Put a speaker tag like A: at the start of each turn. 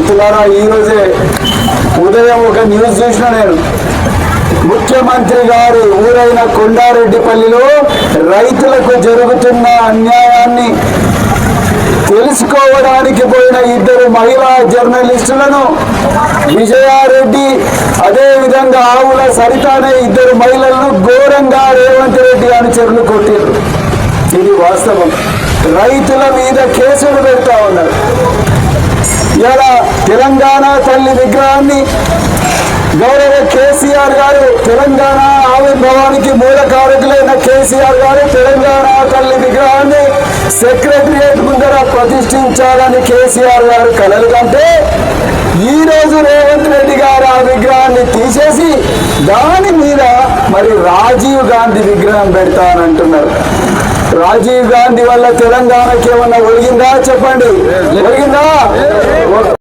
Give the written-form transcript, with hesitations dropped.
A: మిత్రులారా, ఈరోజే ఉదయం ఒక న్యూస్ చూసిన నేను. ముఖ్యమంత్రి గారి ఊరైన కొండారెడ్డిపల్లిలో రైతులకు జరుగుతున్న అన్యాయాన్ని తెలుసుకోవడానికి పోయిన ఇద్దరు మహిళా జర్నలిస్టులను విజయారెడ్డి, అదేవిధంగా ఆవుల సరిత అనే ఇద్దరు మహిళలను ఘోరంగా రేవంత్ రెడ్డి అనుచరులు కొట్టారు. ఇది వాస్తవం. రైతుల మీద కేసులు పెడతా ఉన్నారు. ఇలా తెలంగాణ తల్లి విగ్రహాన్ని గౌరవ కేసీఆర్ గారు, తెలంగాణ ఆవిర్భావానికి మూల కారకులైన కేసీఆర్ గారు తెలంగాణ తల్లి విగ్రహాన్ని సెక్రటరియట్ ముందర ప్రతిష్ఠించాలని కేసీఆర్ గారు కలలు కంటే ఈ రోజు రేవంత్ రెడ్డి గారు ఆ విగ్రహాన్ని తీసేసి దాని మీద మరి రాజీవ్ గాంధీ విగ్రహం పెడతానంటున్నారు. రాజీవ్ గాంధీ వల్ల తెలంగాణకి ఏమన్నా ఒరిగిందా చెప్పండి? ఒరిగిందా?